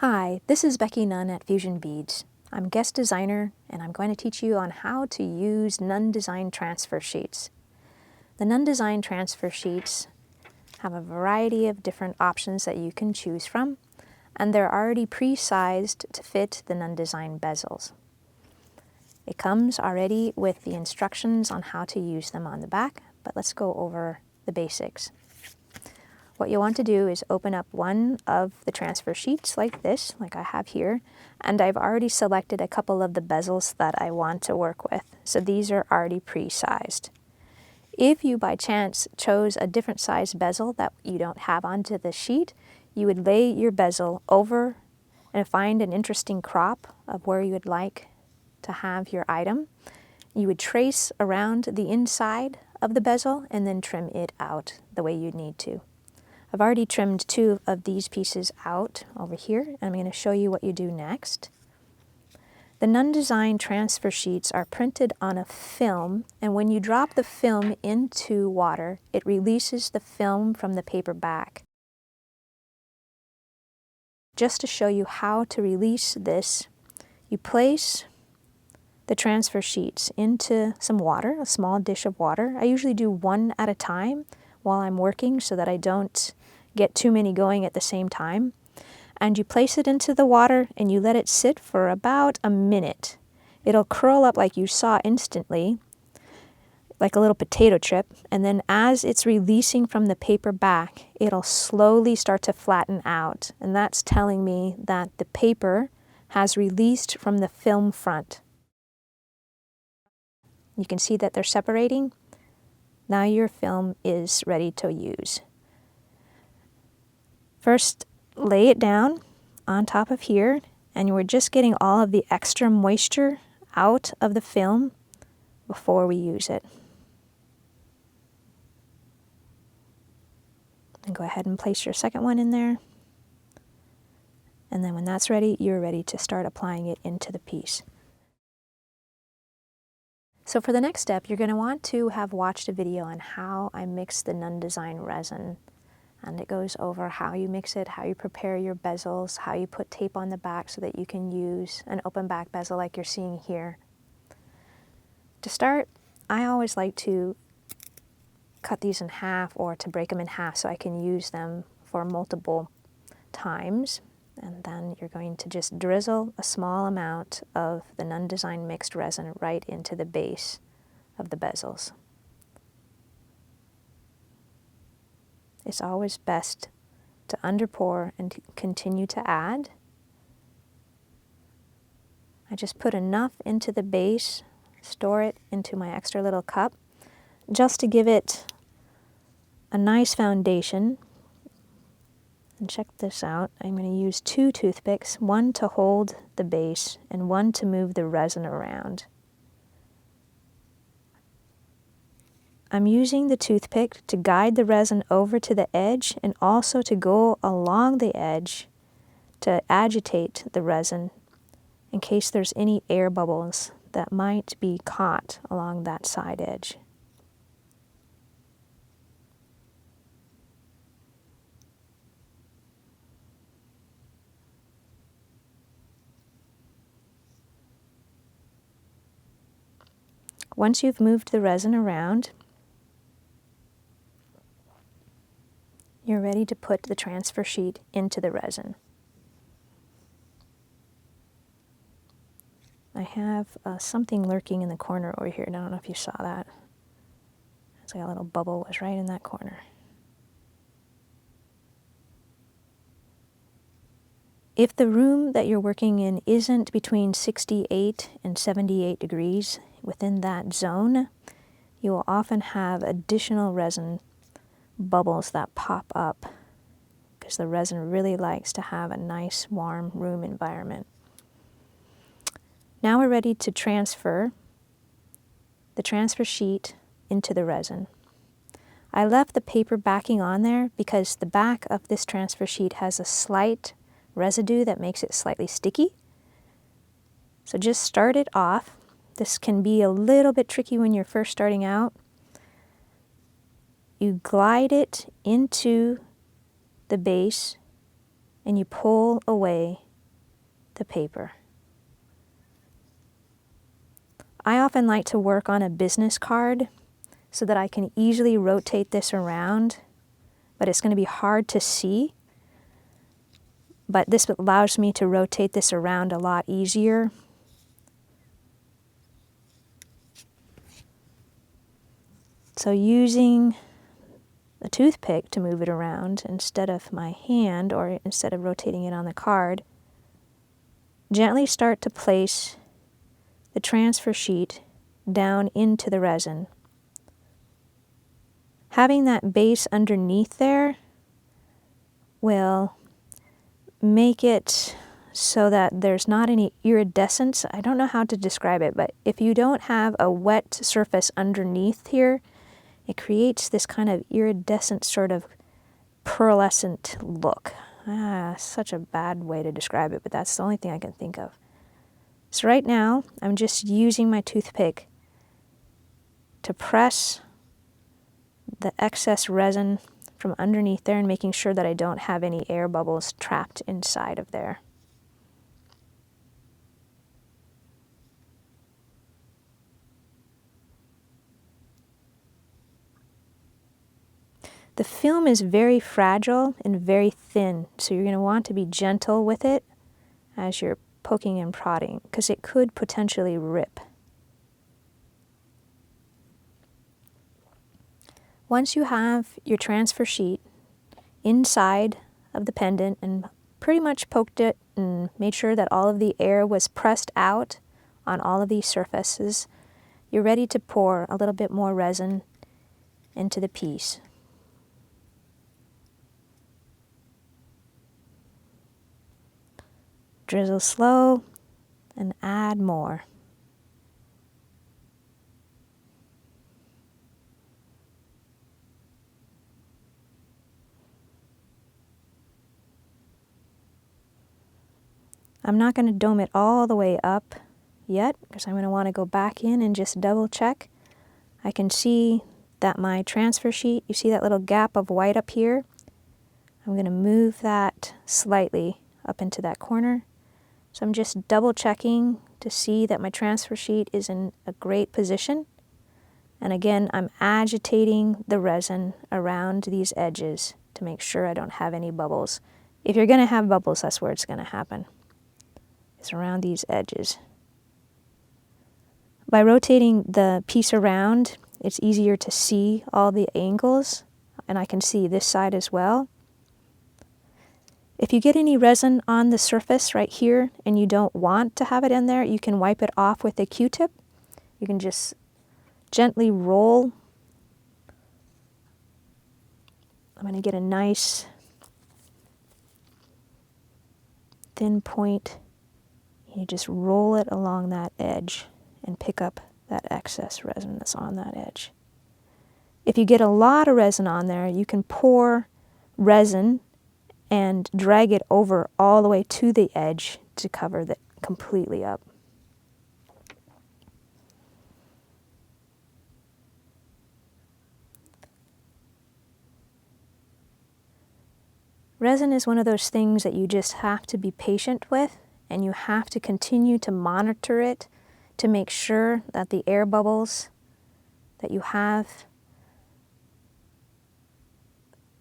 Hi, this is Becky Nunn at Fusion Beads. I'm guest designer and I'm going to teach you on how to use Nunn design transfer sheets. The Nunn design transfer sheets have a variety of different options that you can choose from, and they're already pre-sized to fit the Nunn design bezels. It comes already with the instructions on how to use them on the back, but let's go over the basics. What you want to do is open up one of the transfer sheets like this, like I have here, and I've already selected a couple of the bezels that I want to work with, so these are already pre-sized. If you by chance chose a different size bezel that you don't have onto the sheet, you would lay your bezel over and find an interesting crop of where you would like to have your item. You would trace around the inside of the bezel and then trim it out the way you need to. I've already trimmed two of these pieces out over here, and I'm going to show you what you do next. The Nunn design transfer sheets are printed on a film, and when you drop the film into water, it releases the film from the paper back. Just to show you how to release this, you place the transfer sheets into some water, a small dish of water. I usually do one at a time while I'm working so that I don't get too many going at the same time. And you place it into the water and you let it sit for about a minute. It'll curl up like you saw instantly, like a little potato chip, and then as it's releasing from the paper back, it'll slowly start to flatten out, and that's telling me that the paper has released from the film front. You can see that they're separating. Now your film is ready to use. First, lay it down on top of here, and we're just getting all of the extra moisture out of the film before we use it. And go ahead and place your second one in there. And then when that's ready, you're ready to start applying it into the piece. So for the next step, you're going to want to have watched a video on how I mix the Nunn design resin. And it goes over how you mix it, how you prepare your bezels, how you put tape on the back so that you can use an open back bezel like you're seeing here. To start, I always like to cut these in half or to break them in half so I can use them for multiple times. And then you're going to just drizzle a small amount of the Nunn design mixed resin right into the base of the bezels. It's always best to underpour and continue to add. I just put enough into the base, store it into my extra little cup, just to give it a nice foundation. And check this out. I'm going to use two toothpicks, one to hold the base and one to move the resin around. I'm using the toothpick to guide the resin over to the edge and also to go along the edge to agitate the resin in case there's any air bubbles that might be caught along that side edge. Once you've moved the resin around, you're ready to put the transfer sheet into the resin. I have something lurking in the corner over here, and I don't know if you saw that. It's like a little bubble was right in that corner. If the room that you're working in isn't between 68 and 78 degrees, within that zone, you will often have additional resin bubbles that pop up because the resin really likes to have a nice warm room environment. Now we're ready to transfer the transfer sheet into the resin. I left the paper backing on there because the back of this transfer sheet has a slight residue that makes it slightly sticky. So just start it off. This can be a little bit tricky when you're first starting out. You glide it into the base and you pull away the paper. I often like to work on a business card so that I can easily rotate this around, but it's going to be hard to see. But this allows me to rotate this around a lot easier. So using a toothpick to move it around instead of my hand, or instead of rotating it on the card, gently start to place the transfer sheet down into the resin. Having that base underneath there will make it so that there's not any iridescence. I don't know how to describe it, but if you don't have a wet surface underneath here, it creates this kind of iridescent sort of pearlescent look. Such a bad way to describe it, but that's the only thing I can think of. So right now, I'm just using my toothpick to press the excess resin from underneath there and making sure that I don't have any air bubbles trapped inside of there. The film is very fragile and very thin, so you're going to want to be gentle with it as you're poking and prodding, because it could potentially rip. Once you have your transfer sheet inside of the pendant and pretty much poked it and made sure that all of the air was pressed out on all of these surfaces, you're ready to pour a little bit more resin into the piece. Drizzle slow and add more. I'm not going to dome it all the way up yet, because I'm going to want to go back in and just double check. I can see that my transfer sheet, you see that little gap of white up here? I'm going to move that slightly up into that corner. So I'm just double checking to see that my transfer sheet is in a great position. And again, I'm agitating the resin around these edges to make sure I don't have any bubbles. If you're going to have bubbles, that's where it's going to happen. It's around these edges. By rotating the piece around, it's easier to see all the angles, and I can see this side as well. If you get any resin on the surface right here and you don't want to have it in there, you can wipe it off with a Q-tip. You can just gently roll. I'm going to get a nice thin point. You just roll it along that edge and pick up that excess resin that's on that edge. If you get a lot of resin on there, you can pour resin and drag it over all the way to the edge to cover that completely up. Resin is one of those things that you just have to be patient with, and you have to continue to monitor it to make sure that the air bubbles that you have,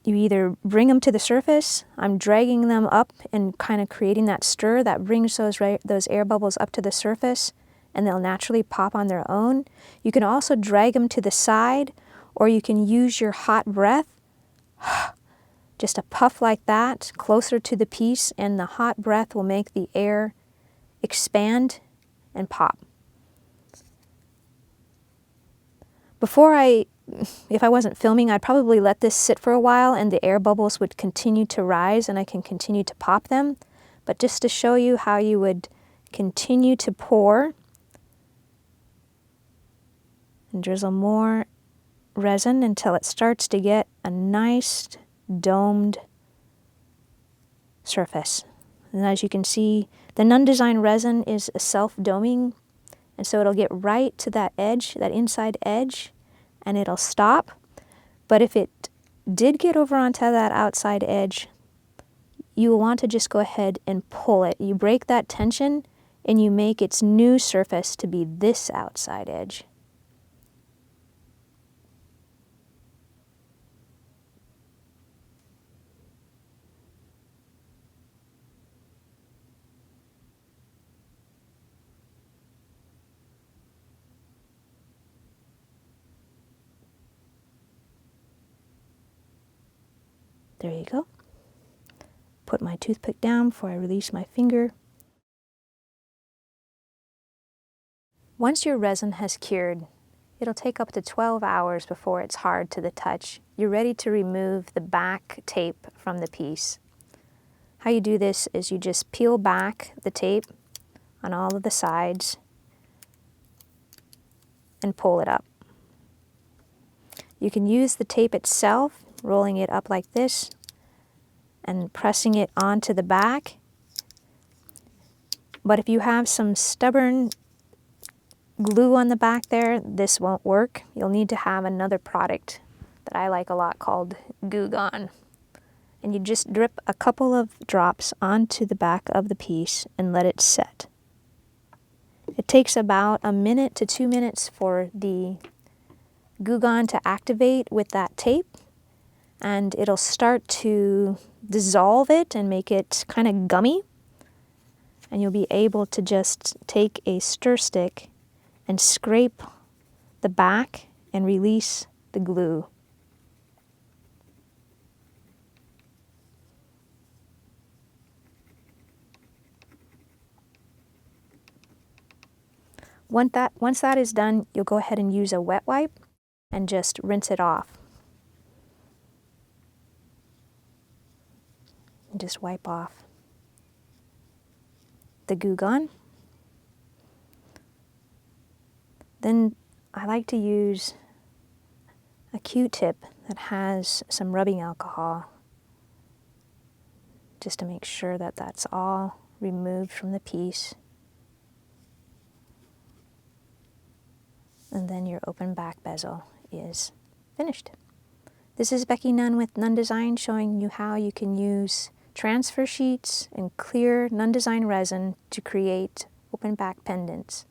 you either bring them to the surface. I'm dragging them up and kind of creating that stir that brings those air bubbles up to the surface, and they'll naturally pop on their own. You can also drag them to the side, or you can use your hot breath, just a puff like that, closer to the piece, and the hot breath will make the air expand and pop. If I wasn't filming, I'd probably let this sit for a while and the air bubbles would continue to rise and I can continue to pop them. But just to show you how you would continue to pour and drizzle more resin until it starts to get a nice domed surface. And as you can see, the Nunn Design resin is a self-doming, and so it'll get right to that edge, that inside edge, and it'll stop. But if it did get over onto that outside edge, you will want to just go ahead and pull it. You break that tension and you make its new surface to be this outside edge. There you go. Put my toothpick down before I release my finger. Once your resin has cured, it'll take up to 12 hours before it's hard to the touch. You're ready to remove the back tape from the piece. How you do this is you just peel back the tape on all of the sides and pull it up. You can use the tape itself, rolling it up like this and pressing it onto the back. But if you have some stubborn glue on the back there, this won't work. You'll need to have another product that I like a lot called Goo Gone. And you just drip a couple of drops onto the back of the piece and let it set. It takes about 1 minute to 2 minutes for the Goo Gone to activate with that tape, and it'll start to dissolve it and make it kind of gummy. And you'll be able to just take a stir stick and scrape the back and release the glue. Once that is done, you'll go ahead and use a wet wipe and just rinse it off. And just wipe off the Goo Gone. Then I like to use a Q-tip that has some rubbing alcohol just to make sure that that's all removed from the piece. And then your open back bezel is finished. This is Becky Nunn with Nunn Design, showing you how you can use transfer sheets and clear Nunn Design resin to create open back pendants.